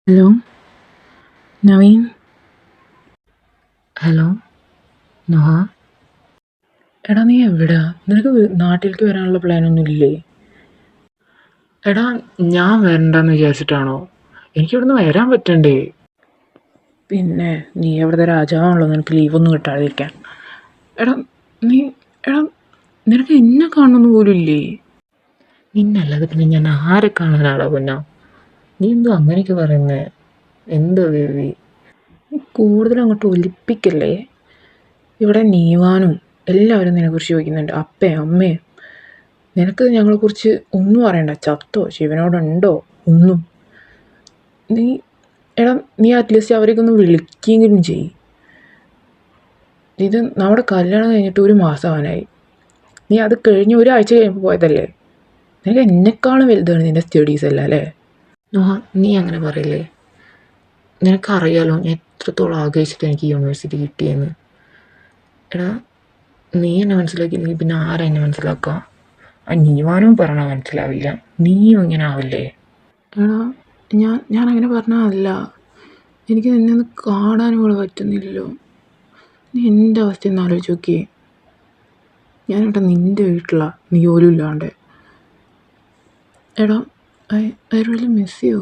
Hello Naveen. Hello നഹ. എടാ നീ എവിടാ? നിനക്ക് നാട്ടിലേക്ക് വരാനുള്ള പ്ലാനൊന്നും ഇല്ലേ? എടാ ഞാൻ വരണ്ടെന്ന് വിചാരിച്ചിട്ടാണോ? എനിക്ക് ഇവിടുന്ന് വരാൻ പറ്റണ്ടേ? പിന്നെ നീ എവിടുത്തെ രാജാവാണല്ലോ, നിനക്ക് ലീവൊന്നും കിട്ടാതിരിക്കാൻ. എടാ നീ എടാ നിനക്ക് എന്നെ കാണണമെന്ന് പോലും ഇല്ലേ? നിന്നല്ലാതെ പിന്നെ ഞാൻ ആരെ കാണാനാടാ പൊന്നാ? നീ എന്തോ അങ്ങനെയൊക്കെ പറയുന്നേ? എന്തോ ബേബി, നീ കൂടുതൽ അങ്ങോട്ട് ഒലിപ്പിക്കല്ലേ. ഇവിടെ നീവാനും എല്ലാവരും നിന്നെക്കുറിച്ച് ചോദിക്കുന്നുണ്ട്, അപ്പയും അമ്മയും. നിനക്ക് ഞങ്ങളെക്കുറിച്ച് ഒന്നും അറിയണ്ട. ചത്തോ ശിവനോടുണ്ടോ ഒന്നും. നീ എടാ നീ അറ്റ്ലീസ്റ്റ് അവരെയൊക്കെ ഒന്ന് വിളിക്കുകയെങ്കിലും ചെയ്യും. ഇത് നമ്മുടെ കല്യാണം കഴിഞ്ഞിട്ട് ഒരു മാസമാവാനായി. നീ അത് കഴിഞ്ഞ് ഒരാഴ്ച കഴിയുമ്പോൾ പോയതല്ലേ. നിനക്ക് എന്നെക്കാളും വലുതാണ് നിൻ്റെ സ്റ്റഡീസ് അല്ല അല്ലേ? നീ അങ്ങനെ പറയില്ലേ. നിനക്കറിയാലോ ഞാൻ എത്രത്തോളം ആഗ്രഹിച്ചിട്ട് എനിക്ക് യൂണിവേഴ്സിറ്റി കിട്ടിയെന്ന്. എടാ നീ എന്നെ മനസ്സിലാക്കിയില്ലെങ്കിൽ പിന്നെ ആരാ എന്നെ മനസ്സിലാക്കുക? ആ നീവാനും പറഞ്ഞാൽ മനസ്സിലാവില്ല, നീയും ഇങ്ങനെ ആവില്ലേ? എടാ ഞാൻ അങ്ങനെ പറഞ്ഞതല്ല. എനിക്ക് നിന്നെ ഒന്ന് കാണാനും കൂടെ പറ്റുന്നില്ലല്ലോ. നീ എൻ്റെ അവസ്ഥ ഒന്ന് ആലോചിച്ച് നോക്കിയേ. ഞാനിവിടെ നിൻ്റെ വീട്ടിലാ, നീ പോലും ഇല്ലാണ്ട്. എടാ I really miss you.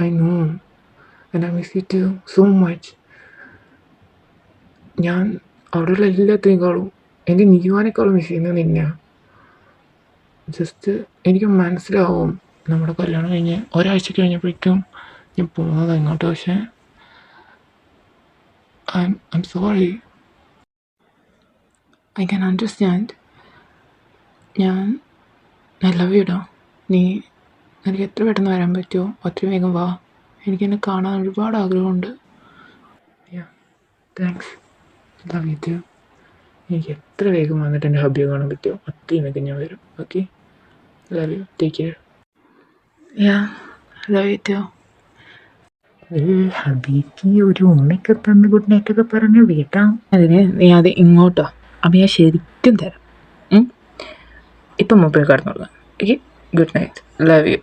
I know and I miss you too so much. ഞാൻ അവിടെയുള്ള എല്ലാത്തിനേക്കാളും എൻ്റെ നീവാനേക്കാളും മിസ് ചെയ്യുന്നത് നിന്നെയാണ്. ജസ്റ്റ് എനിക്ക് മനസ്സിലാവും നമ്മുടെ കല്യാണം കഴിഞ്ഞ് ഒരാഴ്ച കഴിഞ്ഞപ്പോഴേക്കും ഞാൻ പോകുന്നത് ഇങ്ങോട്ട്. പക്ഷേ I am sorry. I can understand. ഞാൻ ലവ് യു ഡാ. നീ എനിക്ക് എത്ര പെട്ടെന്ന് വരാൻ പറ്റുമോ അത്രയും വേഗം വാ. എനിക്കെന്നെ കാണാൻ ഒരുപാട് ആഗ്രഹമുണ്ട്. താങ്ക്സ്. Love you too. എനിക്ക് എത്ര വേഗം വന്നിട്ട് എൻ്റെ ഹബ്ബിയെ കാണാൻ പറ്റുമോ അത്രയും വേഗം ഞാൻ വരും. Okay, love you, take care. Love you too. ഹബീക്ക് ഒരു ഉമ്മയൊക്കെ തന്ന് ഗുഡ് നൈറ്റ് ഒക്കെ പറഞ്ഞ് വീട്ടാം. അതിന് നീ അത് ഇങ്ങോട്ടോ അപ്പം ഞാൻ ശരിക്കും തരാം. ഇപ്പം മൊബൈൽ കിടന്നുള്ളൂ. Okay, good night, love you.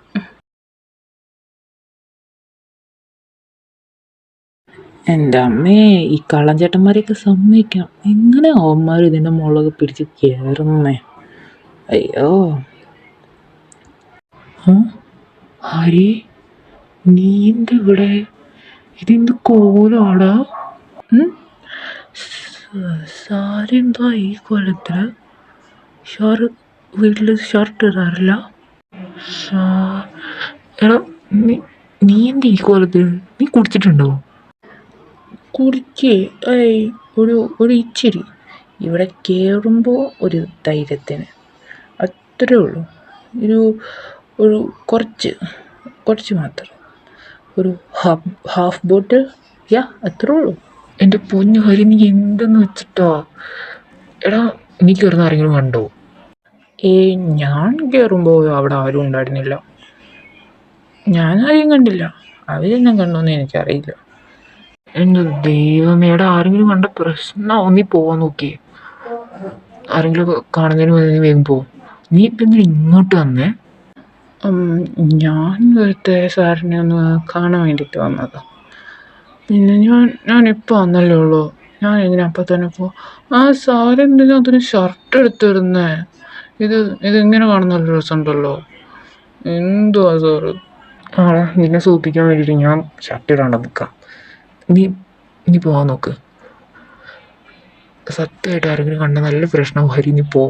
എൻ്റെ അമ്മേ, ഈ കള്ളഞ്ചേട്ടന്മാരെയൊക്കെ സമ്മതിക്കാം. എങ്ങനെ അവന്മാർ ഇതിൻ്റെ മുളക് പിടിച്ച് കയറുന്നേ? അയ്യോ. ഹരി, നീ എന്താ ഇവിടെ? ഇതെന്ത് കോലാടാ? സാരി എന്താ ഈ കോലത്തിൽ? വീട്ടിൽ ഷർട്ട് ഇടാറില്ല? എടാ നീ നീ എന്താ ഈ കോലത്തിൽ? നീ കുടിച്ചിട്ടുണ്ടോ? കുടിക്കേ? ഏയ്, ഒരു ഇച്ചിരി. ഇവിടെ കയറുമ്പോൾ ഒരു ധൈര്യത്തിന്, അത്രേ ഉള്ളൂ. ഒരു ഒരു കുറച്ച് കുറച്ച് മാത്രം. ഒരു ഹാഫ് ബോട്ടിൽ, അത്രേ ഉള്ളൂ. എൻ്റെ പൊന്നു ഹരി, നീ എന്തെന്ന് വെച്ചിട്ടോ? എടാ നീ കയറുന്ന ആരെങ്കിലും കണ്ടോ? ഞാൻ കയറുമ്പോൾ അവിടെ ആരും ഉണ്ടായിരുന്നില്ല. ഞാൻ ആരെയും കണ്ടില്ല. അവരെന്നെ കണ്ടോന്ന് എനിക്കറിയില്ല. എൻ്റെ ദൈവമേ, എടാ ആരെങ്കിലും കണ്ട പ്രശ്നമാവും. നീ പോവാൻ നോക്കിയേ. ആരെങ്കിലും കാണുന്നതിന് മുന്നേ നീ വേഗം പോവും. നീ ഇപ്പം എന്തിനാ ഇങ്ങോട്ട് വന്നേ? ഞാൻ വെറുതെ സാറിനെ ഒന്ന് കാണാൻ വേണ്ടിയിട്ട് വന്നതാ. പിന്നെ ഞാനിപ്പോൾ വന്നല്ലേ ഉള്ളൂ. ഞാൻ എങ്ങനെ അപ്പം തന്നെ പോ? സാറെന്തിനാ അതിന് ഷർട്ട് എടുത്തിരുന്നേ? ഇതിങ്ങനെ കാണുന്ന നല്ല രസമുണ്ടല്ലോ. എന്തുവാ സാറ്? നിന്നെ സൂപ്പിക്കാൻ വേണ്ടിയിട്ട് ഞാൻ ഷർട്ട് ഇടാണ്ട് നിൽക്കാം. നീ നീ പോവാൻ നോക്ക്. സത്യമായിട്ട് ആരെങ്കിലും കണ്ട നല്ല പ്രശ്നവും. ഹരി നീ പോ.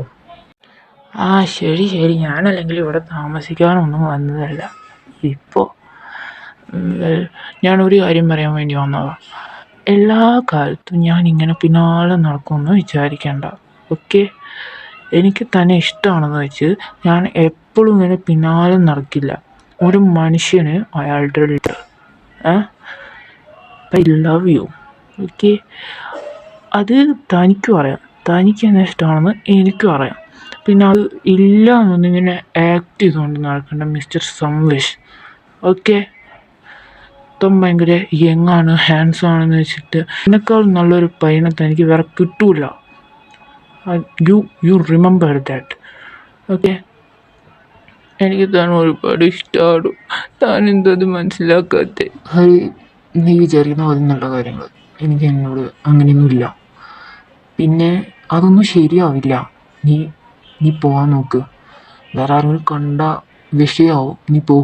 ശരി ശരി, ഞാനല്ലെങ്കിൽ ഇവിടെ താമസിക്കാനൊന്നും വന്നതല്ല. ഇപ്പോൾ ഞാനൊരു കാര്യം പറയാൻ വേണ്ടി വന്നതാണ്. എല്ലാ കാലത്തും ഞാനിങ്ങനെ പിന്നാലെ നടക്കുമെന്ന് വിചാരിക്കേണ്ട. ഓക്കെ, എനിക്ക് തന്നെ ഇഷ്ടമാണെന്ന് വെച്ച് ഞാൻ എപ്പോഴും ഇങ്ങനെ പിന്നാലെ നടക്കില്ല. ഒരു മനുഷ്യന് അയാളുടെ ഐ ലവ് യു. ഓക്കെ, അത് തനിക്കും അറിയാം. തനിക്ക് എന്നെ ഇഷ്ടമാണെന്ന് എനിക്കും അറിയാം. പിന്നെ അത് ഇല്ല എന്നൊന്നിങ്ങനെ ആക്ട് ചെയ്തുകൊണ്ട് നടക്കേണ്ട മിസ്റ്റർ സംവിഷ്. ഓക്കെ, മൊത്തം ഭയങ്കര യങ്ങാണ്, ഹാൻഡ്സം ആണെന്ന് വെച്ചിട്ട് എന്നെക്കാൾ നല്ലൊരു പയ്യനെ തനിക്ക് വേറെ കിട്ടൂല. You remember that. ഓക്കെ, എനിക്ക് താൻ ഒരുപാട് ഇഷ്ടമാണ്. താൻ എന്തത് മനസ്സിലാക്കാത്തെ? ഹരി, നീ വിചാരിക്കുന്ന പോലെ നല്ല കാര്യങ്ങൾ എനിക്ക് എന്നോട് അങ്ങനെയൊന്നുമില്ല. പിന്നെ അതൊന്നും ശരിയാവില്ല. നീ നീ പോവാൻ നോക്ക്. വേറെ ആരെങ്കിലും കണ്ട വിഷയാവും. നീ പോ.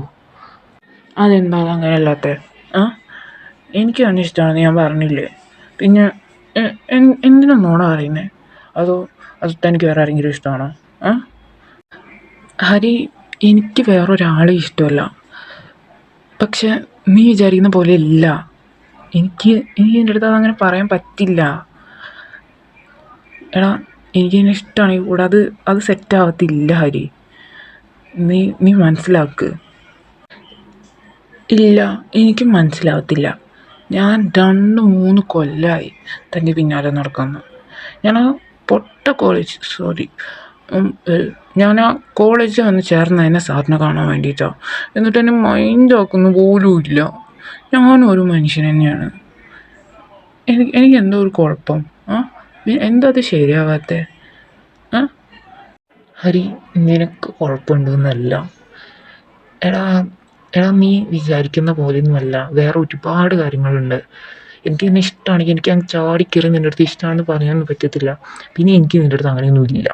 അതെന്താ അങ്ങനെയല്ലാത്ത? ആ എനിക്ക് തന്നെ ഇഷ്ടമാണെന്ന് ഞാൻ പറഞ്ഞില്ലേ. പിന്നെ എന്തിനാ നോണ പറയുന്നത്? അതോ തനിക്ക് വേറെ ആരെങ്കിലും ഇഷ്ടമാണോ? ആ ഹരി, എനിക്ക് വേറൊരാളെ ഇഷ്ടമല്ല. പക്ഷെ നീ വിചാരിക്കുന്ന പോലെ ഇല്ല. എനിക്ക് എൻ്റെ അടുത്ത് അതങ്ങനെ പറയാൻ പറ്റില്ല. എടാ, എനിക്ക് എന്നെ ഇഷ്ടമാണെങ്കിൽ കൂടെ അത് സെറ്റാവത്തില്ല ഹരി. നീ മനസ്സിലാക്ക്. ഇല്ല, എനിക്ക് മനസ്സിലാവത്തില്ല. ഞാൻ 2-3 കൊല്ലമായി തൻ്റെ പിന്നാലെ നടക്കുന്നു. ഞാൻ ആ ഞാൻ ആ കോളേജിൽ വന്ന് ചേർന്ന എന്നെ സാറിനെ കാണാൻ വേണ്ടിയിട്ടാണ്. എന്നിട്ട് എന്നെ മൈൻഡാക്കുന്നു പോലും ഇല്ല. ഞാനും ഒരു മനുഷ്യൻ തന്നെയാണ്. എനിക്ക് എന്തോ ഒരു കുഴപ്പം. ആ എന്താ അത് ശരിയാവാത്തെ? ആ ഹരി, നിനക്ക് കുഴപ്പമുണ്ടെന്നല്ല. എടാ എടാ നീ വിചാരിക്കുന്ന പോലെയൊന്നുമല്ല. വേറെ ഒരുപാട് കാര്യങ്ങളുണ്ട്. എനിക്ക് നിന്നെ ഇഷ്ടമാണെങ്കിൽ എനിക്ക് അങ്ങ് ചാടിക്കയറി നിൻ്റെ അടുത്ത് ഇഷ്ടമാണെന്ന് പറയാനൊന്നും പറ്റത്തില്ല. പിന്നെ എനിക്ക് നിൻ്റെ അടുത്ത് അങ്ങനെയൊന്നുമില്ല.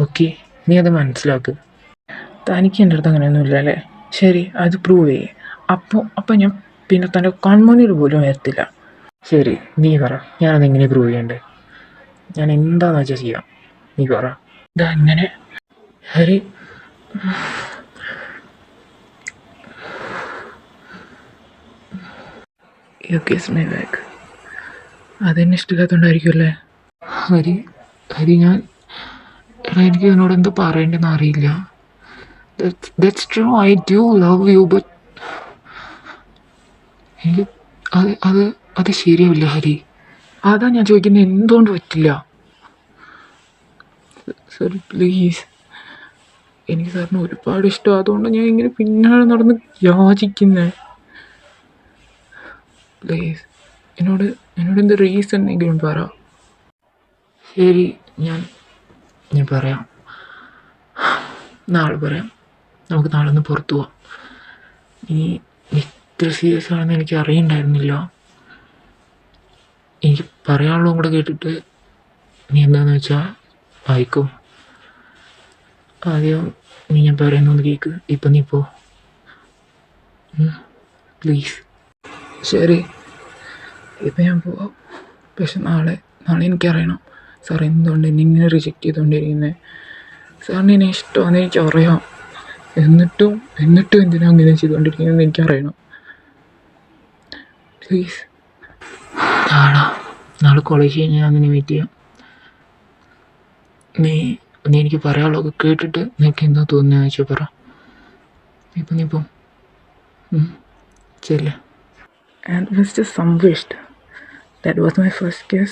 ഓക്കെ, നീ അത് മനസ്സിലാക്ക്. തനിക്ക് എൻ്റെ അടുത്ത് അങ്ങനെയൊന്നുമില്ല അല്ലേ? ശരി, അത് പ്രൂവ് ചെയ്യേ. അപ്പോൾ ഞാൻ പിന്നെ തൻ്റെ കൺമുന്നിൽ പോലും വരത്തില്ല. ശരി, നീ പറ, ഞാനതെങ്ങനെ പ്രൂവ് ചെയ്യണ്ടേ? ഞാൻ എന്താണെന്ന് വെച്ചാൽ ചെയ്യാം. നീ പറ. ഇതാ ഇങ്ങനെ Hari. You kiss my back. അതെന്നെ ഇഷ്ടമില്ലാത്തതുകൊണ്ടായിരിക്കുമല്ലേ? ഹരി ഹരി എനിക്ക് ഇതിനോട് എന്ത് പറയേണ്ടതെന്ന് അറിയില്ല. That's true, I do love you, but എനിക്ക് അത് ശരിയാവില്ല ഹരി. അതാ ഞാൻ ചോദിക്കുന്നത്, എന്തുകൊണ്ട് പറ്റില്ല? സർ പ്ലീസ്, എനിക്ക് സാറിന് ഒരുപാട് ഇഷ്ടം. അതുകൊണ്ട് ഞാൻ ഇങ്ങനെ പിന്നാലെ നടന്ന് യാചിക്കുന്നേ. പ്ലീസ്, എന്നോട് എന്ത് റീസൺ എങ്കിലും പറ. ശരി, ഞാൻ പറയാം. നാളെ പറയാം. നമുക്ക് നാളെ ഒന്ന് പുറത്തു പോവാം. ഇനി ഇത്ര സീരിയസ് ആണെന്ന് എനിക്ക് അറിയണ്ടായിരുന്നില്ല. എനിക്ക് പറയാനുള്ളതും കൂടെ കേട്ടിട്ട് നീ എന്താണെന്ന് വെച്ചാൽ വായിക്കും. ആദ്യം ഞാൻ പറയുന്നൊന്ന് കേൾക്ക്. ഇപ്പം നീ പോ പ്ലീസ്. ശരി, ഇപ്പം ഞാൻ പോവാം. പക്ഷെ നാളെ എനിക്കറിയണം സാർ എന്തുകൊണ്ട് എന്നെ ഇങ്ങനെ റിജക്റ്റ് ചെയ്തുകൊണ്ടിരിക്കുന്നത്. സാറിന് എന്നെ ഇഷ്ടമാണെന്ന് എനിക്കറിയാം. എന്നിട്ടും എന്തിനാ അങ്ങനെ ചെയ്തുകൊണ്ടിരിക്കുന്നതെന്ന് എനിക്കറിയണം. പ്ലീസ്. നാളെ കോളേജ് കഴിഞ്ഞ് ഞാൻ നിന്നെ വെയിറ്റ് ചെയ്യാം. നീ എനിക്ക് പറയാനുള്ളതൊക്കെ കേട്ടിട്ട് നിനക്ക് എന്താ തോന്നുന്നതെന്ന് വെച്ചാൽ പറ. ഇപ്പം നീ ഇപ്പം ശരിയല്ലേ? And it was just some wished. That was my first kiss.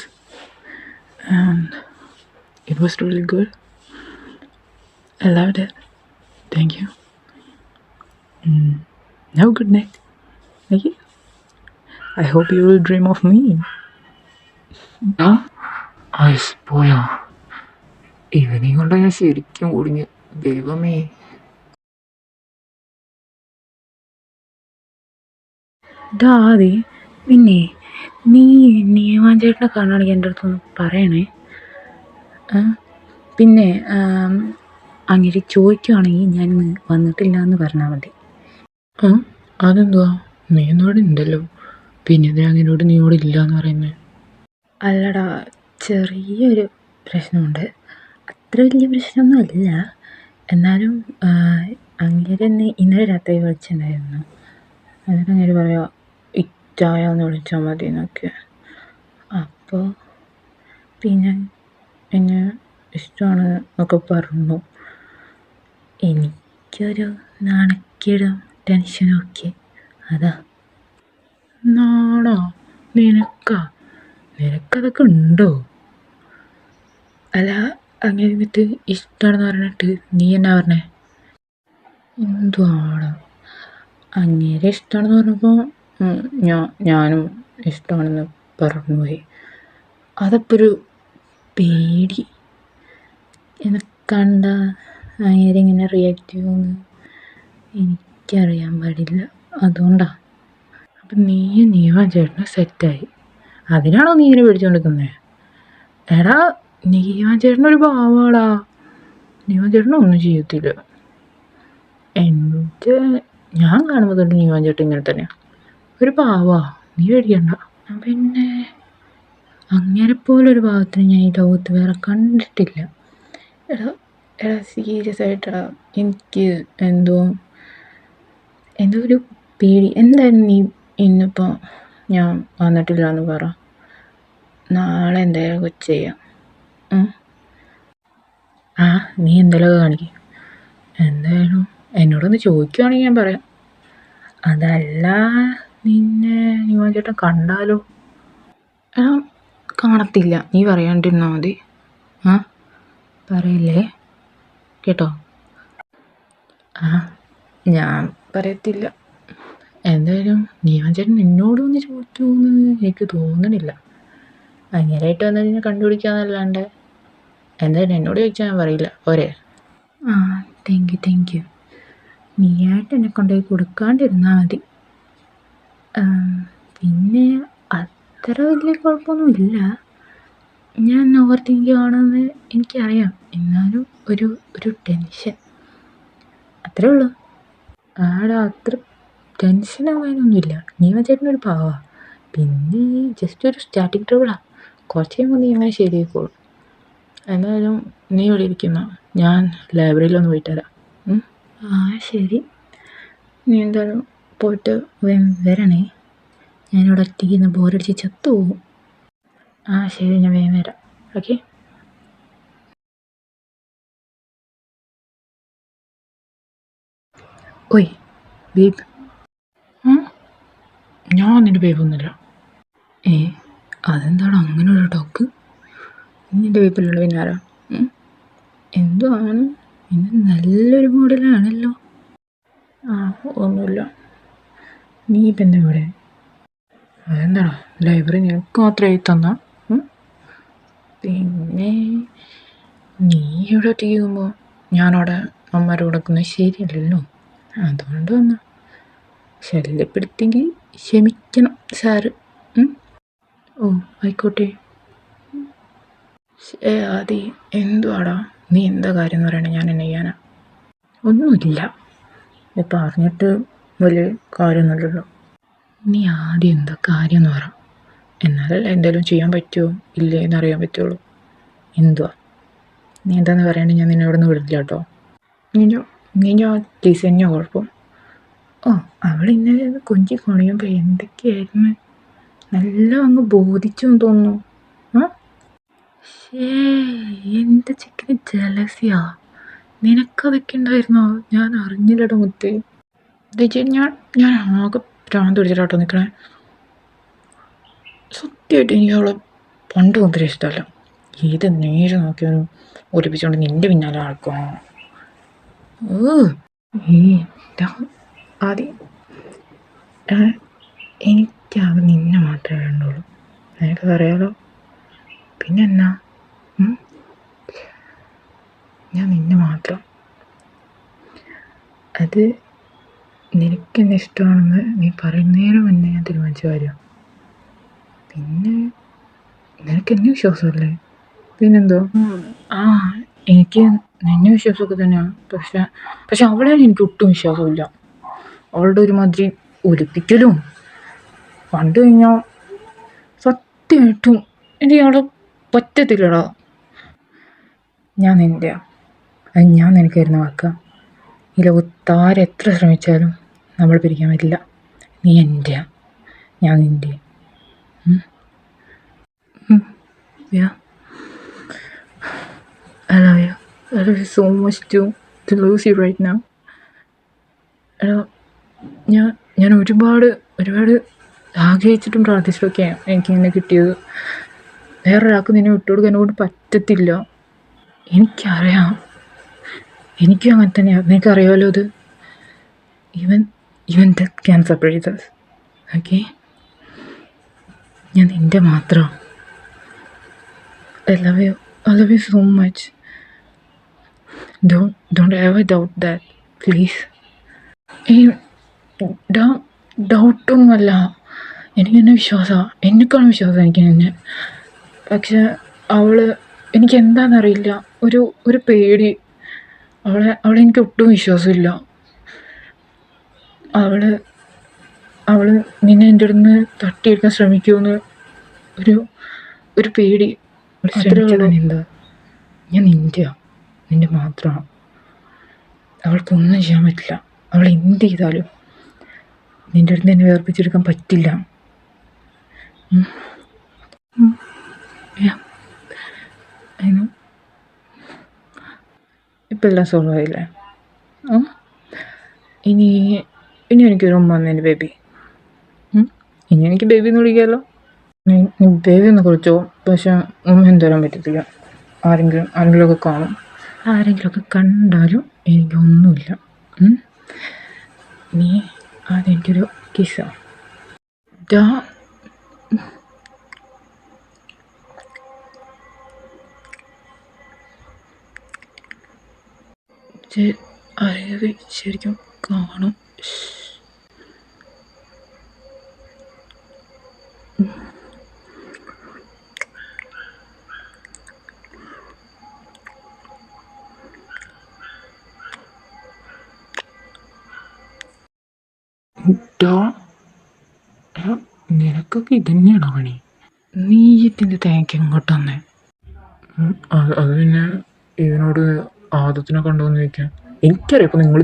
And it was really good. I loved it. Thank you. Have a good night. Thank you. I hope you will dream of me. പോയോ? ഇവനെയും കൊണ്ട് ഞാൻ ശരിക്കും കുടുങ്ങി. ദൈവമേ. ഇതാതി പിന്നെ നീ നിയമാഞ്ചേട്ടനെ കാണുകയാണെങ്കിൽ എൻ്റെ അടുത്തൊന്ന് പറയണേ. പിന്നെ അങ്ങനെ ചോദിക്കുവാണെങ്കിൽ ഞാൻ വന്നിട്ടില്ല എന്ന് പറഞ്ഞാൽ മതി. അതെന്തുവാ? നീ എന്നോട് ഉണ്ടല്ലോ, പിന്നെ അങ്ങനോട് നീയോട് ഇല്ല എന്ന് പറയുന്നത്? അല്ലടാ, ചെറിയൊരു പ്രശ്നമുണ്ട്. അത്ര വലിയ പ്രശ്നമൊന്നും അല്ല. എന്നാലും അങ്ങനെ ഇന്നലെ രാത്രി വിളിച്ചിട്ടുണ്ടായിരുന്നു. എന്നിട്ട് അങ്ങനെ പറയാം ഇറ്റായ എന്ന് വിളിച്ചാൽ മതി എന്നൊക്കെ. അപ്പോൾ പിന്നെ എന്നെ ഇഷ്ടമാണ് എന്നൊക്കെ പറഞ്ഞു. എനിക്കൊരു നാണക്കേടും ടെൻഷനും ഒക്കെ. അതാ. നാണോ? നിനക്കതൊക്കെ ഉണ്ടോ? അല്ല, അങ്ങനെ എന്നിട്ട് ഇഷ്ടമാണെന്ന് പറഞ്ഞിട്ട് നീ എന്നാ പറഞ്ഞേ? എന്തുവാണ്? അങ്ങേരെ ഇഷ്ടമാണെന്ന് പറഞ്ഞപ്പോൾ ഞാനും ഇഷ്ടമാണെന്ന് പറഞ്ഞുപോയി. അതപ്പോൾ ഒരു പേടി. എന്നെ കണ്ട ആരെങ്ങനെ റിയാക്ട് ചെയ്യുമെന്ന് എനിക്കറിയാൻ പാടില്ല, അതുകൊണ്ടാണ്. അപ്പം നീവാൻ ചേട്ടന് സെറ്റായി, അതിനാണോ നീ ഇങ്ങനെ പിടിച്ചുകൊണ്ടിരിക്കുന്നത്? എടാ, നീവാൻ ചേട്ടനൊരു പാവാടാ, നീവാൻ ചേട്ടനൊന്നും ചെയ്യത്തില്ല. ഞാൻ കാണുമ്പോൾ തൊട്ട് നീവാൻ ചേട്ടൻ ഇങ്ങനെ തന്നെയാണ്, ഒരു പാവാ, നീ പേടിക്കണ്ട. പിന്നെ അങ്ങനെ പോലൊരു ഭാഗത്തിന് ഞാൻ ഈ ലോകത്ത് വേറെ കണ്ടിട്ടില്ല. എടാ സീരിയസ് ആയിട്ടാ, എനിക്ക് എന്തോ ഒരു പേടി. എന്തായാലും നീ ഇന്നിപ്പോൾ ഞാൻ വന്നിട്ടില്ല എന്ന് പറ, നാളെ എന്തായാലും ചെയ്യാം. നീ എന്തെങ്കിലും കാണിക്കും. എന്തായാലും എന്നോടൊന്ന് ചോദിക്കുവാണെങ്കിൽ ഞാൻ പറയാം. അതല്ല, നിന്നെ നീവാൻ ചേട്ടൻ കണ്ടാലോ? കാണത്തില്ല, നീ പറയാണ്ടിരുന്നാൽ മതി. പറയില്ലേ കേട്ടോ? ഞാൻ പറയത്തില്ല. എന്തായാലും നീവാൻ ചേട്ടൻ എന്നോടൊന്ന് ചോദിക്കുമെന്ന് എനിക്ക് തോന്നണില്ല. അങ്ങനെയായിട്ട് വന്നാൽ നിന്നെ കണ്ടുപിടിക്കാന്നല്ലാണ്ട് എന്തായാലും എന്നോട് ചോദിച്ചാൽ ഞാൻ പറയില്ല. പോരെ? Thank you. നീയായിട്ട് എന്നെ കൊണ്ടുപോയി കൊടുക്കാണ്ടിരുന്നാൽ മതി. പിന്നെ അത്ര വലിയ കുഴപ്പമൊന്നുമില്ല, ഞാൻ ഓവർ തിങ്ക് ആണെന്ന് എനിക്കറിയാം. എന്നാലും ഒരു ടെൻഷൻ, അത്രേ ഉള്ളൂ. അത്ര ടെൻഷനാവാനൊന്നുമില്ല. നീവാൻ ചേട്ടനൊരു പാവാ. പിന്നെ ജസ്റ്റ് ഒരു സ്റ്റാർട്ടിങ് ട്രബിളാണ്, കുറച്ച് കഴിയുമ്പോൾ നീ അങ്ങനെ ശരിയായിക്കോളും. എന്തായാലും നീ ഇവിടെ ഇരിക്കുന്ന, ഞാൻ ലൈബ്രറിയിലൊന്ന് പോയിട്ട് വരാം. ശരി, നീ എന്തായാലും പോയിട്ട് വരണേ. ഞാനിവിടെ ഒറ്റയ്ക്ക് ബോറടിച്ച് ചത്തുപോകും. ശരി, ഞാൻ വേഗം വരാം. ഓക്കെ. ഓയ് ബേബ്. ഞാൻ നിൻ്റെ ബേബൊന്നുമില്ല. അതെന്താണ് അങ്ങനെ ഒരു ടോക്ക്? നിൻ്റെ ബേബിലുള്ള പിന്നെ ആരാ? എന്തോ ആണ്, ഇന്ന് നല്ലൊരു മോഡലാണല്ലോ. ഒന്നുമില്ല. നീ ഇപ്പം എന്താ ഇവിടെ? അതെന്താടാ ലൈബ്രറി നിനക്ക് മാത്രം എഴുതി തന്നാ? പിന്നെ നീ ഇവിടെ ഒറ്റയ്ക്കുമ്പോൾ ഞാനവിടെ അമ്മമാരുടെ കൊടുക്കുന്നത് ശരിയല്ലല്ലോ, അതുകൊണ്ട് വന്ന. ശല്യപ്പെടുത്തിയെങ്കിൽ ക്ഷമിക്കണം സാറ്. ആയിക്കോട്ടെ. അതെ, എന്തുവാടാ നീ എന്താ കാര്യം എന്ന് പറയണേ? ഞാൻ എന്നെ ചെയ്യാനാ? ഒന്നുമില്ല, ഇപ്പം അറിഞ്ഞിട്ട് വലിയ കാര്യമൊന്നുമില്ലല്ലോ. നീ ആദ്യം എന്താ കാര്യം എന്ന് പറ, എന്നാലല്ലേ എന്തെങ്കിലും ചെയ്യാൻ പറ്റുമോ ഇല്ലേ എന്നറിയാൻ പറ്റുള്ളൂ. എന്തുവാ നീ എന്താന്ന് പറയണേ? ഞാൻ നിന്നെ ഇവിടെ നിന്ന് വിടില്ല കേട്ടോ. നീ ടീച്ചർ തന്നെയോ കുഴപ്പം? അവൾ ഇന്നലെ കൊഞ്ചി കൊണിയുമ്പോൾ എന്തൊക്കെയായിരുന്നു, നല്ല അങ്ങ് ബോധിച്ചെന്ന് തോന്നുന്നു. എൻ്റെ ചിക്കന് ജലസിയാ, നിനക്കതൊക്കെ ഉണ്ടായിരുന്നോ? ഞാൻ അറിഞ്ഞില്ലടോ മുത്തേ. ഞാൻ ആകെ ഭ്രാന്ത് പിടിച്ചിട്ടാട്ടോ നിൽക്കണേ. സത്യമായിട്ട് എനിക്ക് അവളെ പണ്ട് മുതലേ ഇഷ്ടമല്ല. ഏത് നേരെ നോക്കിയാലും ഒലിപ്പിച്ചുകൊണ്ട് നിൻ്റെ പിന്നാലെ ആൾക്കോ. ആദ്യം എനിക്കാകെ നിന്നെ മാത്രമേ വേണ്ടുള്ളൂ, നിനക്കതറിയാലോ. പിന്നെ എന്നാ, ഞാൻ നിന്നെ മാത്രം. അത് നിനക്കെന്നെ ഇഷ്ടമാണെന്ന് നീ പറയുന്നതിന് മുന്നേ ഞാൻ തീരുമാനിച്ച കാര്യം. പിന്നെ നിനക്കെന്നെ വിശ്വാസമല്ലേ? പിന്നെന്തോ? എനിക്ക് നിന്നെ വിശ്വാസമൊക്കെ തന്നെയാണ്. പക്ഷെ അവളെ എനിക്ക് ഒട്ടും വിശ്വാസമില്ല. അവളുടെ ഒരുമാതിരി ഒലിപ്പിക്കലും കണ്ടു കഴിഞ്ഞാൽ സത്യമായിട്ടും എനിക്ക് അവളെ പറ്റത്തില്ലടാ. ഞാൻ നിൻ്റെയാ, അത് ഞാൻ നിനക്ക് തരുന്ന വാക്കാം. ഈ ലോകത്താരെ എത്ര ശ്രമിച്ചാലും നമ്മൾ പിരിക്കാൻ പറ്റില്ല. നീ എൻ്റെയാ, ഞാൻ നിൻ്റെ. I love you so much to lose you right now. ഞാൻ ഒരുപാട് ആഗ്രഹിച്ചിട്ടും പ്രാർത്ഥിച്ചിട്ടൊക്കെയാണ് എനിക്കിങ്ങനെ കിട്ടിയത്. വേറൊരാൾക്ക് നിന്നെ വിട്ടുകൊടുക്കാൻ എന്നോട് പറ്റത്തില്ല. എനിക്കറിയാം, എനിക്കും അങ്ങനെ തന്നെയാണ്. നിനക്കറിയാമല്ലോ അത്. Even death can separate us. Okay, ഞാൻ നിൻ്റെ മാത്രം. I love you so much. don't ever doubt that, please. ഈ ഡൗട്ടൊന്നുമല്ല, എനിക്ക് എന്നെ വിശ്വാസമാണ്, എന്നെക്കാളും വിശ്വാസം എനിക്ക് എന്നെ. പക്ഷെ എനിക്ക് എന്താണെന്നറിയില്ല, ഒരു പേടി. അവളെ എനിക്ക് ഒട്ടും വിശ്വാസമില്ല. അവൾ നിന്നെ എൻ്റെ അടുത്ത് നിന്ന് തട്ടിയെടുക്കാൻ ശ്രമിക്കുമെന്ന് ഒരു പേടി. എന്താ, ഞാൻ നിൻ്റെ മാത്രമാണ്. അവൾക്കൊന്നും ചെയ്യാൻ പറ്റില്ല. അവൾ എന്ത് ചെയ്താലും നിൻ്റെ അടുത്ത് എന്നെ വേർപ്പിച്ചെടുക്കാൻ പറ്റില്ല. ഇപ്പം എല്ലാം സോൾവ് ആയില്ലേ? ഇനി എനിക്കൊരു ഉമ്മ വന്നേൻ്റെ ബേബി. ഇനി എനിക്ക് ബേബി എന്ന് വിളിക്കാമല്ലോ. നീ ബേബി ഒന്ന് കുറിച്ചോ, പക്ഷെ ഉമ്മ തരാൻ പറ്റത്തില്ല. ആരെങ്കിലുമൊക്കെ കാണും. ആരെങ്കിലുമൊക്കെ കണ്ടാലും എനിക്കൊന്നുമില്ല. നീ ആദ്യം എനിക്കൊരു കിസ്സാ. അറിയാതെ ശരിക്കും കാണും. നിനക്കൊക്കെ ഇതന്നെയാണോ പണി? നീ ഇതിൻ്റെ തേങ്ങ എങ്ങോട്ട് വന്നേ? അത് പിന്നെ ഇവനോട് ആദത്തിനെ കൊണ്ടുവന്ന് ചോദിക്കാൻ. എനിക്കറിയാം ഇപ്പം നിങ്ങൾ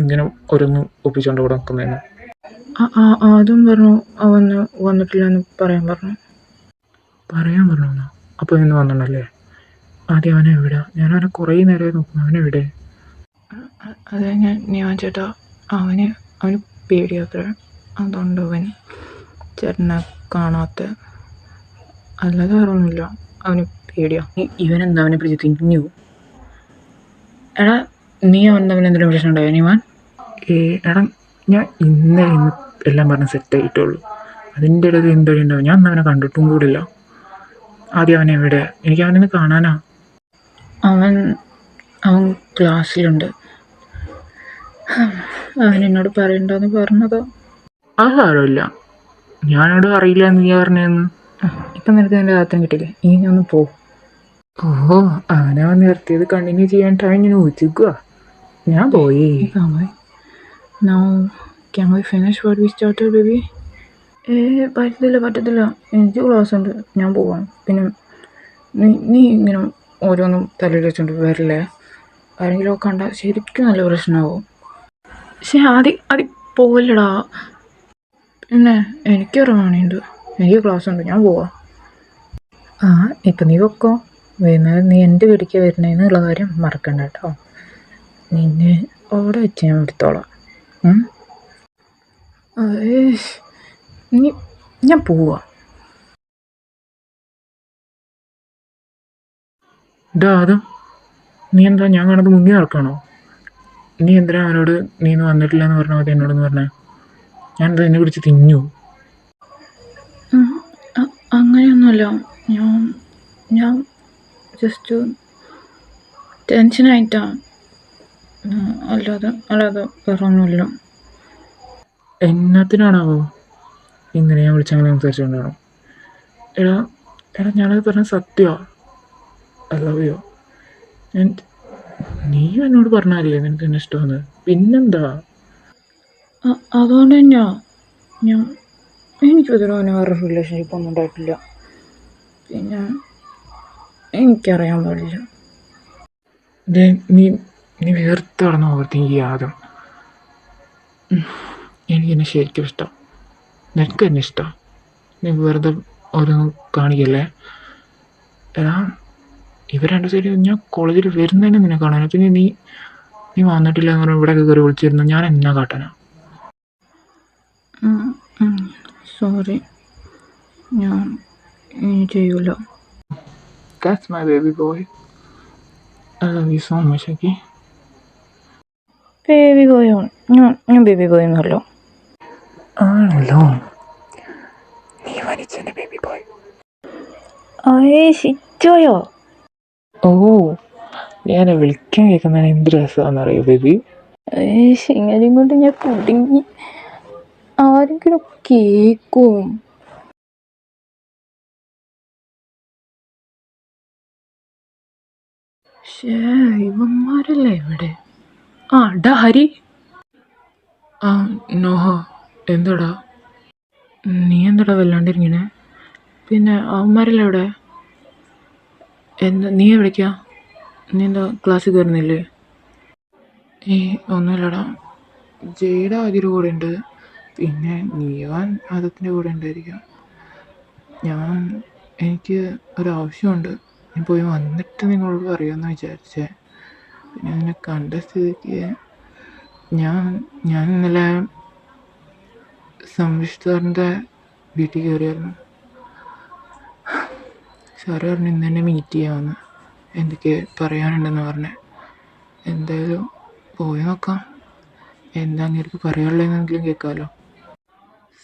ഇങ്ങനെ ഓരോന്ന് ഒപ്പിച്ചുകൊണ്ട് ഇവിടെ നിൽക്കുന്നതെന്ന്. ആദ്യം പറഞ്ഞു അവന് വന്നിട്ടില്ലെന്ന് പറയാൻ പറഞ്ഞു. അപ്പോൾ ഇന്ന് വന്നിട്ടുണ്ടല്ലേ? ആദ്യം അവനെ എവിടെ? ഞാൻ അവനെ കുറേ നേരമായി നോക്കുന്നു. അവനെവിടെ? അത് ഞാൻ ചേട്ടാ, അവന് പേടിയാത്ര. അതുകൊണ്ട് അവൻ ചേട്ടനെ കാണാത്ത, അല്ലാതെ വേറെ ഒന്നുമില്ല. അവന് പേടിയാ. ഇവനെന്താ അവനെ പിടിച്ച് തിന്നു? എടാ, നീ അവൻ എന്തെങ്കിലും പ്രശ്നം ഉണ്ടായോ നീ? എടാ, ഞാൻ ഇന്ന് എല്ലാം പറഞ്ഞ് സെറ്റായിട്ടുള്ളൂ. അതിൻ്റെ ഇടയിൽ എന്തൊരു ഉണ്ടാവും. ഞാൻ അവനെ കണ്ടിട്ടും കൂടില്ല. ആദ്യം അവനെ എവിടെ? എനിക്ക് അവനൊന്ന് കാണാനാ. അവൻ ക്ലാസ്സിലുണ്ട്. അവൻ എന്നോട് പറയണ്ടെന്ന് പറഞ്ഞതോ. അത് സാരമില്ല, ഞാനോട് അറിയില്ല എന്ന് നീ പറഞ്ഞതെന്ന്. ഇപ്പം നിനക്ക് എൻ്റെ രാത്രം കിട്ടില്ലേ? ഇനി ഒന്ന് പോ. അവനവൻ നിർത്തിയത് കണ്ടിന്യൂ ചെയ്യാൻ ഇങ്ങനെ ഊറ്റിക്കുക. ഞാൻ പോയി. Now, can we finish what we started, baby? പറ്റത്തില്ല. എനിക്ക് ക്ലാസ് ഉണ്ട്, ഞാൻ പോവാം. പിന്നെ നീ ഇങ്ങനെ ഓരോന്നും തലയിൽ വെച്ചോണ്ട് വരില്ലേ? ആരെങ്കിലും കണ്ടാൽ ശരിക്കും നല്ല പ്രശ്നമാവും. പക്ഷെ ആദ്യം പോവല്ലടാ. പിന്നെ എനിക്കൊരു പണിയുണ്ട്, എനിക്ക് ക്ലാസ് ഉണ്ട്, ഞാൻ പോവാം. ഇപ്പം നീ വെക്കോ. വൈകുന്നേരം നീ എൻ്റെ വീട്ടിലേക്ക് വരണേന്നുള്ള കാര്യം മറക്കണ്ട കേട്ടോ. നിന്നെ അവിടെ വെച്ച് ഞാൻ എടുത്തോളാം. ഞാൻ പോവാ. അതും നീ എന്താ ഞാൻ കാണാതെ മുങ്ങി നടക്കണോ? നീ എന്തിനാ അവനോട് നീ ഇന്ന് വന്നിട്ടില്ല എന്ന് പറഞ്ഞാൽ മതി എന്നോടൊന്ന് പറഞ്ഞേ. ഞാൻ എന്താ എന്നെ പിടിച്ച് തിന്നു? അങ്ങനെയൊന്നുമല്ല, ഞാൻ ജസ്റ്റ് ടെൻഷനായിട്ടാ, അല്ലാതെ വേറെ ഒന്നുമില്ല. എന്നത്തിനാണാവോ ഇന്നലെ ഞാൻ വിളിച്ചങ്ങനെ സംസാരിച്ചുകൊണ്ടാണോ? എടാ ഞാനത് പറഞ്ഞ സത്യമാണ്. I love you. നീ എന്നോട് പറഞ്ഞാലേ നിനക്ക് എന്നെ ഇഷ്ടമെന്ന്. പിന്നെന്താ? അതുകൊണ്ട് തന്നെയാ എനിക്കിതിന് വേറെ റിലേഷൻഷിപ്പ് ഒന്നും ഉണ്ടായിട്ടില്ല. പിന്നെ എനിക്കറിയാൻ പാടില്ല. നീ വേർത്ത് കടന്ന് ഓവർത്തിങ്ക് ചെയ്യാതെ. എനിക്കെന്നെ ശരിക്കും ഇഷ്ടം. നിനക്ക് എന്നെ ഇഷ്ടം. നീ വെറുതെ ഓരോന്നും കാണിക്കല്ലേ. എടാ, ഇവർ രണ്ട് സൈഡ് ഞാൻ കോളേജിൽ വരുന്നതന്നെ നിന്നെ കാണാൻ. പിന്നെ നീ വന്നിട്ടില്ല എന്ന് പറഞ്ഞാൽ ഇവിടെയൊക്കെ കയറി വിളിച്ചിരുന്നു. ഞാൻ എന്നാ കാട്ടാനാ? സോറി, ഞാൻ ഇനി ചെയ്യൂല. That's my baby boy. I love you so much, okay? Baby ബോയോ? ഞാൻ ബേബി ബോയ് എന്നല്ലോ. ആണല്ലോ, നീ വലിച്ചെൻ്റെ ബേബി ബോയ്. ശിച്ചോയോ? ഓ, നീ എന്നെ വിളിക്കാൻ കേൾക്കുന്നതിന് എന്ത് രസമാണെന്നറിയോ ബേബി? ഇങ്ങനെയും കൊണ്ട് ഞാൻ കുടുങ്ങി. ആരെങ്കിലും കേക്കും. ഇവന്മാരല്ലേ ഇവിടെ? ഡാ ഹരി. നോഹ, എന്താടാ? നീ എന്താടാ വല്ലാണ്ടിരിക്കണേ? പിന്നെ അവന്മാരല്ലേ ഇവിടെ? നീ എവിടേക്കാ? നീ എന്താ ക്ലാസ്സിൽ കയറുന്നില്ലേ? ഒന്നുമില്ലടാ, ജയുടെ ആദ്യയുടെ കൂടെ ഉണ്ട്, പിന്നെ നീവാൻ ആദത്തിൻ്റെ കൂടെ ഉണ്ടായിരിക്കാം. എനിക്ക് ഒരാവശ്യമുണ്ട്, ഞാൻ പോയി വന്നിട്ട് നിങ്ങളോട് പറയാമെന്ന് വിചാരിച്ചേ. പിന്നെ നിന്നെ കണ്ട സ്ഥിതിക്ക് ഞാൻ ഇന്നലെ സംവിഷ് സാറിൻ്റെ വീട്ടിൽ കയറിയായിരുന്നു. സാറ് പറഞ്ഞു ഇന്ന് തന്നെ മീറ്റ് ചെയ്യാമെന്ന്, എന്തൊക്കെ പറയാനുണ്ടെന്ന് പറഞ്ഞേ. എന്തായാലും പോയി നോക്കാം, എന്താ അങ്ങേർക്ക് പറയാനുള്ളതെന്നെങ്കിലും കേൾക്കാമല്ലോ.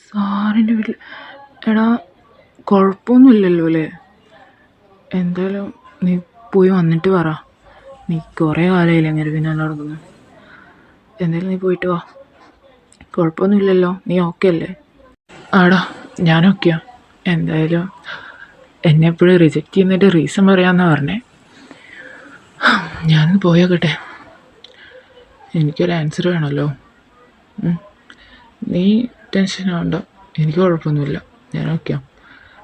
സാറിൻ്റെ വീട്ടിൽ? എടാ, കുഴപ്പമൊന്നുമില്ലല്ലോ അല്ലേ? എന്തായാലും നീ പോയി വന്നിട്ട് പറ. നീ കുറേ കാലമായില്ലേ അങ്ങനെ പിന്നെ നടക്കുന്നു. എന്തായാലും നീ പോയിട്ട് വാ. കുഴപ്പമൊന്നുമില്ലല്ലോ, നീ ഓക്കെ അല്ലേ? ആടാ, ഞാൻ ഓക്കെയാ. എന്തായാലും എന്നെ എപ്പോഴും റിജക്റ്റ് ചെയ്യുന്നതിൻ്റെ റീസൺ പറയാമെന്നാണ് പറഞ്ഞേ. ഞാനൊന്ന് പോയോക്കട്ടെ, എനിക്കൊരു ആൻസർ വേണമല്ലോ. നീ ടെൻഷൻ ആവണ്ട, എനിക്ക് കുഴപ്പമൊന്നുമില്ല, ഞാൻ ഓക്കെയാ.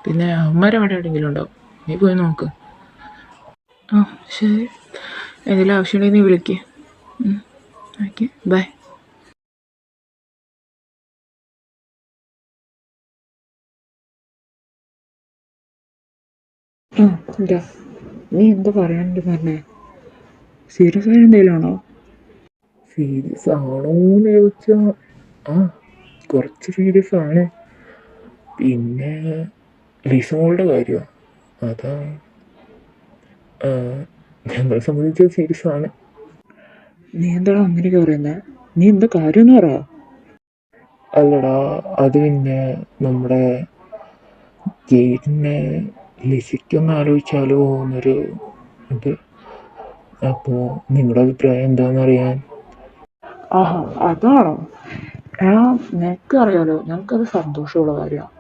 പിന്നെ അവന്മാരവിടെ എവിടെയെങ്കിലും ഉണ്ടാവും, നീ പോയി നോക്ക്. ശരി, എന്തെങ്കിലും ആവശ്യമുണ്ടെങ്കിൽ നീ വിളിക്ക്. Okay, bye. എന്താ നീ എന്താ പറയാനുണ്ടെന്ന് പറഞ്ഞേ? സീരിയസ് ആയ എന്തെങ്കിലും ആണോ? സീരിയസ് ആണോന്ന് ചോദിച്ചാൽ കുറച്ച് സീരിയസ് ആണ്. പിന്നെ ലിസോളുടെ കാര്യമോ? അതാ ഞങ്ങളെ സംബന്ധിച്ച് സീരിയസ് ആണ്. നീ എന്താടാ അങ്ങനെയൊക്കെ പറയുന്നത്? നീ എന്താ കാര്യം എന്ന് പറ. അല്ലടാ, അത് പിന്നെ നമ്മുടെ ഗെയിറ്റിനെ ലിസിക്കൊന്ന് ആലോചിച്ചാലോ എന്നൊരു ഇത്. അപ്പോൾ നിങ്ങളുടെ അഭിപ്രായം എന്താണെന്നറിയാൻ. അതാണോ? നിനക്കറിയാലോ ഞങ്ങൾക്കത് സന്തോഷമുള്ള കാര്യമാണ്.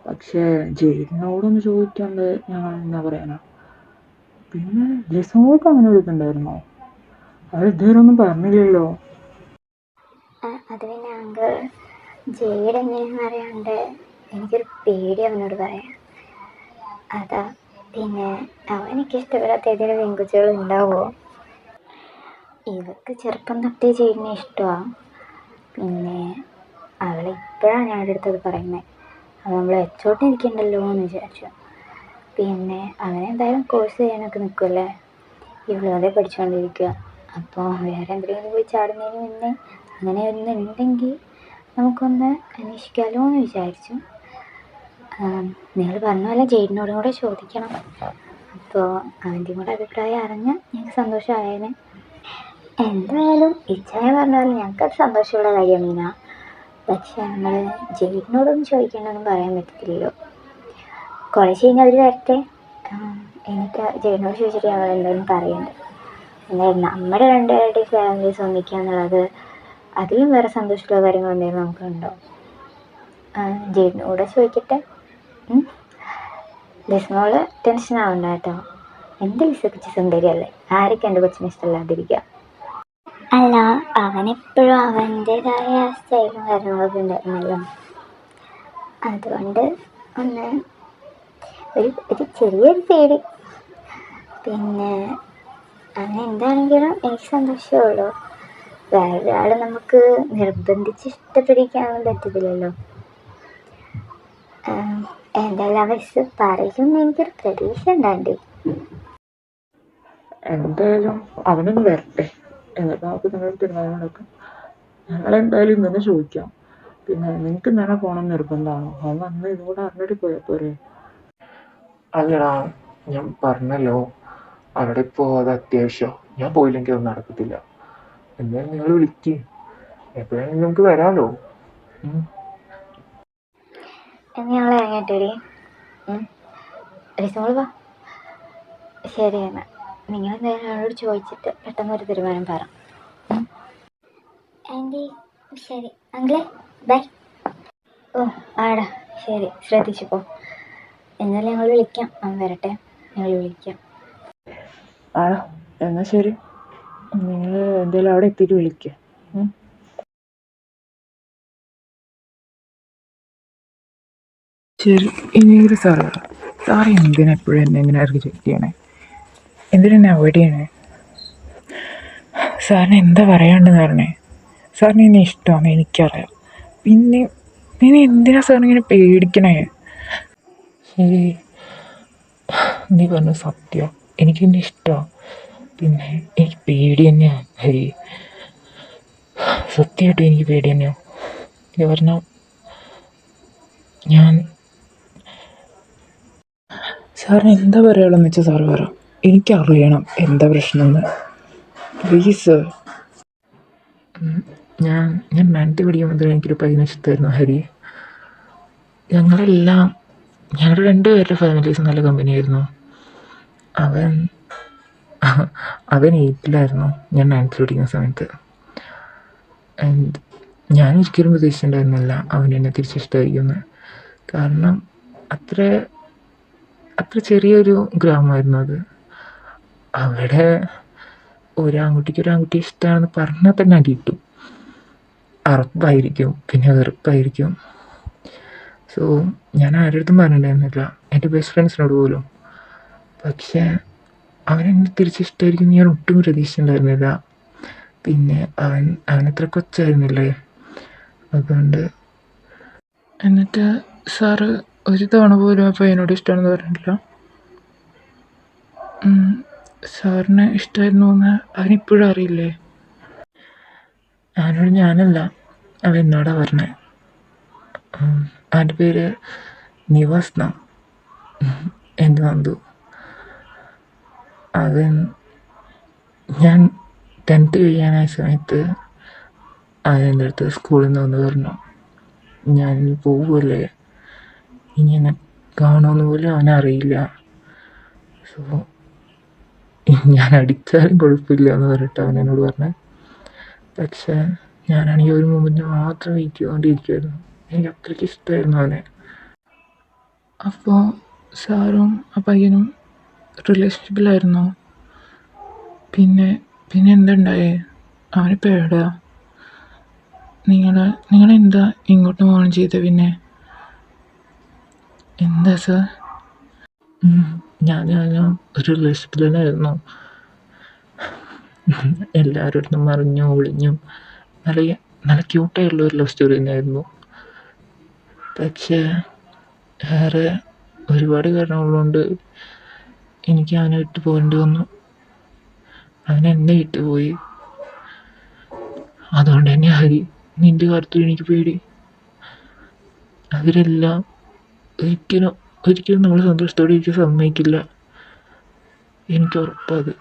പക്ഷേ ജെയിനോടൊന്ന് ചോദിക്കാണ്ട് ഞങ്ങൾ എന്താ പറയാനാ? പിന്നെ ലിസോൾക്ക് അങ്ങനെ ഒരു ഇതുണ്ടായിരുന്നോ? അത് ഇതുവരെ ഒന്നും പറഞ്ഞില്ലല്ലോ. അത് പിന്നെ അങ്കിൾ, ജെയ്ഡ് എങ്ങനെയാണെന്ന് അറിയാണ്ട് എനിക്കൊരു പേടി അവനോട് പറയാം. അതാ. പിന്നെ അവനെനിക്ക് ഇഷ്ടപ്പെടാത്ത ഏതെങ്കിലും പെൺകുട്ടികൾ ഉണ്ടാവുമോ? ഇവർക്ക് ചെറുപ്പം തൊട്ടേ ജെയ്ഡിനെ ഇഷ്ടമാണ്. പിന്നെ അവളിപ്പോഴാണ് ഞങ്ങളുടെ അടുത്തത് പറയുന്നത്. അത് നമ്മൾ വെച്ചോണ്ടിരിക്കണ്ടല്ലോ എന്ന് വിചാരിച്ചു. പിന്നെ അവനെന്തായാലും കോഴ്സ് ചെയ്യാനൊക്കെ നിൽക്കുമല്ലേ, ഇവളോടെ പഠിച്ചുകൊണ്ടിരിക്കുക. അപ്പോൾ വേറെ എന്തെങ്കിലും പോയി ചാടുന്നതിന് മുന്നേ അങ്ങനെ ഒന്നുണ്ടെങ്കിൽ നമുക്കൊന്ന് അന്വേഷിക്കാമല്ലോ എന്ന് വിചാരിച്ചു. നിങ്ങൾ പറഞ്ഞ പോലെ ജെയ്ഡിനോടും കൂടെ ചോദിക്കണം. അപ്പോൾ അവൻ്റെയും കൂടെ അഭിപ്രായം അറിഞ്ഞാൽ ഞങ്ങൾക്ക് സന്തോഷമായേനെ. എന്തായാലും ഇച്ചായ പറഞ്ഞാലും ഞങ്ങൾക്കത് സന്തോഷമുള്ള കാര്യം മീന. പക്ഷെ നമ്മൾ ജെയ്ഡിനോടൊന്നും ചോദിക്കേണ്ടതൊന്നും പറയാൻ പറ്റത്തില്ലല്ലോ. കോളേജ് കഴിഞ്ഞാൽ അവർ വരട്ടെ, എനിക്ക് ജെയ്ഡിനോട് ചോദിച്ചിട്ട് ഞങ്ങൾ എന്തായാലും പറയുന്നുണ്ട്. എന്തായാലും നമ്മുടെ രണ്ടുപേരുടെയും ഫാമിലീസ് ഒന്നിക്കുക എന്നുള്ളത് അതിലും വേറെ സന്തോഷമുള്ള കാര്യങ്ങൾ എന്തെങ്കിലും നമുക്കുണ്ടോ? ജെയ്ഡിനോട് ചോദിക്കട്ടെ. ലിസ്മോള് ടെൻഷൻ ആവണ്ട കേട്ടോ. എൻ്റെ ലിസ കൊച്ചു സുന്ദരിയല്ലേ, ആരൊക്കെ എൻ്റെ കൊച്ചിന് ഇഷ്ടമല്ലാതിരിക്കുക. അല്ല, അവനെപ്പോഴും അവൻ്റേതായ സ്റ്റൈലും കാര്യങ്ങളൊക്കെ ഉണ്ടായിരുന്നല്ലോ. അതുകൊണ്ട് ഒന്ന് ഒരു ചെറിയൊരു പേടി. പിന്നെ അങ്ങനെ എന്താണെങ്കിലും എനിക്ക് സന്തോഷമേ ഉള്ളൂ. വേറൊരാൾ നമുക്ക് നിർബന്ധിച്ച് ഇഷ്ടപ്പെടിക്കാനൊന്നും പറ്റത്തില്ലല്ലോ. എന്തായാലും അവസ് പറയും എനിക്കൊരു പ്രതീക്ഷ ഉണ്ടാണ്ട്. എന്തായാലും അവനൊന്ന് വരട്ടെ, എന്നിട്ട് നമുക്ക് നിങ്ങളുടെ തീരുമാനങ്ങളൊക്കെ. ഞങ്ങളെന്തായാലും ഇന്നെ ചോദിക്കാം. പിന്നെ നിങ്ങൾക്ക് ഇന്നെ പോകണം നിർബന്ധമാണോ? അവൻ വന്ന് ഇതുകൂടെ അറിഞ്ഞിട്ട് പോയാൽ പോരെ? അല്ലടാ, ഞാൻ പറഞ്ഞല്ലോ അവിടെ ഇപ്പോൾ അത് അത്യാവശ്യം, ഞാൻ പോയില്ലെങ്കിൽ അത് നടക്കത്തില്ല. എന്തായാലും നിങ്ങൾ വിളിക്ക്, എപ്പോഴാണെങ്കിലും നമുക്ക് വരാമല്ലോ. ഞങ്ങൾ ഇറങ്ങട്ടെടി. റിസോൾവ് ശരി എന്നാൽ. നിങ്ങൾ എന്തായാലും അവളോട് ചോദിച്ചിട്ട് പെട്ടെന്നൊരു തീരുമാനം പറ. ആൻറ്റി ശരി. അങ്കിളെ ബൈ. ഓ ആടാ ശരി, ശ്രദ്ധിച്ചു പോ. എന്നാലും ഞങ്ങൾ വിളിക്കാം. അവൻ വരട്ടെ, ഞങ്ങൾ വിളിക്കാം. ആ എന്നാൽ ശരി, നിങ്ങൾ എന്തായാലും അവിടെ എത്തിയിട്ട് വിളിക്കുക. ശരി, ഇനിയൊരു സാറ് എന്തിനാ എപ്പോഴും എന്നെ ഇങ്ങനെ റിജക്റ്റ് ചെയ്യണേ? എന്തിനെന്നെ അവോയ്ഡ് ചെയ്യണേ? സാറിന് എന്താ പറയാണ്ടെന്ന് പറഞ്ഞേ? സാറിന് എന്നെ ഇഷ്ടമാണ്, എനിക്കറിയാം. പിന്നെ പിന്നെ എന്തിനാ സാറിനിങ്ങനെ പേടിക്കണേ? ശരി, നീ പറഞ്ഞ സത്യം, എനിക്കെന്നെ ഇഷ്ടമാണ്. പിന്നെ എനിക്ക് പേടി തന്നെയാണ് ഹരി, സത്യമായിട്ടും എനിക്ക് പേടി തന്നെയാണ്. കാരണം ഞാൻ സാറിന് എന്താ പറയാനുള്ളതെന്ന് വെച്ചാൽ സാറ് പറ, എനിക്കറിയണം എന്താ പ്രശ്നമെന്ന്. Please sir. ഞാൻ 9th പഠിക്കുമ്പോൾ മുതൽ എനിക്കൊരു പയ്യനെ ഇഷ്ടമായിരുന്നു ഹരി. ഞങ്ങളുടെ രണ്ടുപേരുടെ ഫാമിലീസ് നല്ല കമ്പനിയായിരുന്നു. അവൻ 8th ഞാൻ 9th പഠിക്കുന്ന സമയത്ത്. ആൻഡ് ഞാൻ ഒരിക്കലും പ്രതീക്ഷിച്ചിട്ടുണ്ടായിരുന്നില്ല അവൻ എന്നെ തിരിച്ചിഷ്ടമായിരിക്കുമെന്ന്. കാരണം അത്ര ചെറിയൊരു ഗ്രാമമായിരുന്നു അത്. അവിടെ ഒരാൺകുട്ടിക്ക് ഇഷ്ടമാണെന്ന് പറഞ്ഞാൽ തന്നെ അടി കിട്ടും. അറപ്പായിരിക്കും, പിന്നെ വെറുപ്പായിരിക്കും. സോ ഞാൻ ആരുടെ അടുത്തും പറഞ്ഞിട്ടുണ്ടായിരുന്നില്ല, എൻ്റെ ബെസ്റ്റ് ഫ്രണ്ട്സിനോട് പോലും. പക്ഷേ അവനെന്നെ തിരിച്ചിഷ്ടമായിരിക്കും ഞാൻ ഒട്ടും പ്രതീക്ഷിച്ചിട്ടുണ്ടായിരുന്നില്ല. പിന്നെ അവനത്ര കൊച്ചായിരുന്നില്ലേ, അതുകൊണ്ട്. എന്നിട്ട് സാറ് ഒരു തവണ പോലും അപ്പോൾ എന്നോട് ഇഷ്ടമാണെന്ന് പറഞ്ഞിട്ടില്ല? സാറിന് ഇഷ്ടമായിരുന്നു എന്ന് അവനിപ്പോഴും അറിയില്ലേ? അവനോട് ഞാനല്ല, അവൻ എന്നോടാണ് പറഞ്ഞത്. അവൻ്റെ പേര് നിവാസ് എന്നാ, എൻ്റെ നന്ദു. ഞാൻ 10th കഴിയാനായ സമയത്ത് അവൻ എൻ്റെ അടുത്ത് സ്കൂളിൽ നിന്ന് വന്ന് പറഞ്ഞു, ഞാൻ പോവുമല്ലേ, ഇനി എന്നെ കാണുമെന്ന് പോലും അവനറിയില്ല. സോ ഞാൻ അടിച്ചാലും കുഴപ്പമില്ല എന്ന് പറഞ്ഞിട്ട് അവൻ എന്നോട് പറഞ്ഞത്. പക്ഷേ ഞാനാണെങ്കിൽ ഒരു മൊമെൻറ്റ് മാത്രം വെയിറ്റ് ചെയ്തുകൊണ്ടിരിക്കുമായിരുന്നു. എനിക്ക് അത്രയ്ക്ക് ഇഷ്ടമായിരുന്നു അവനെ. അപ്പോൾ സാറും ആ പയ്യനും റിലേഷൻഷിപ്പിലായിരുന്നോ? പിന്നെ എന്തുണ്ടായേ? അവനിപ്പോൾ എവിടെയാ? നിങ്ങളെന്താ ഇങ്ങോട്ട് ഫോൺ ചെയ്തത്? പിന്നെ എന്താ സാർ? ഞാൻ ഒരു റിലേഷൻഷിപ്പിൽ തന്നെയായിരുന്നു. എല്ലാവരുടെ അടുത്തും മറിഞ്ഞും ഒളിഞ്ഞും നല്ല ക്യൂട്ടായിട്ടുള്ള ഒരു ലവ് സ്റ്റോറി തന്നെയായിരുന്നു. പക്ഷേ വേറെ ഒരുപാട് കാരണങ്ങളുണ്ട് എനിക്ക് അവനെ വിട്ട് പോകേണ്ടി വന്നു. അവൻ എന്നെ വിട്ട് പോയി. അതുകൊണ്ട് തന്നെ ഹരി, നിൻ്റെ കാര്യത്തിൽ എനിക്ക് പേടി. അവരെല്ലാം ഒരിക്കലും നമ്മൾ സന്തോഷത്തോടെ ഇരിക്കാൻ സമ്മതിക്കില്ല, എനിക്ക് ഉറപ്പത്.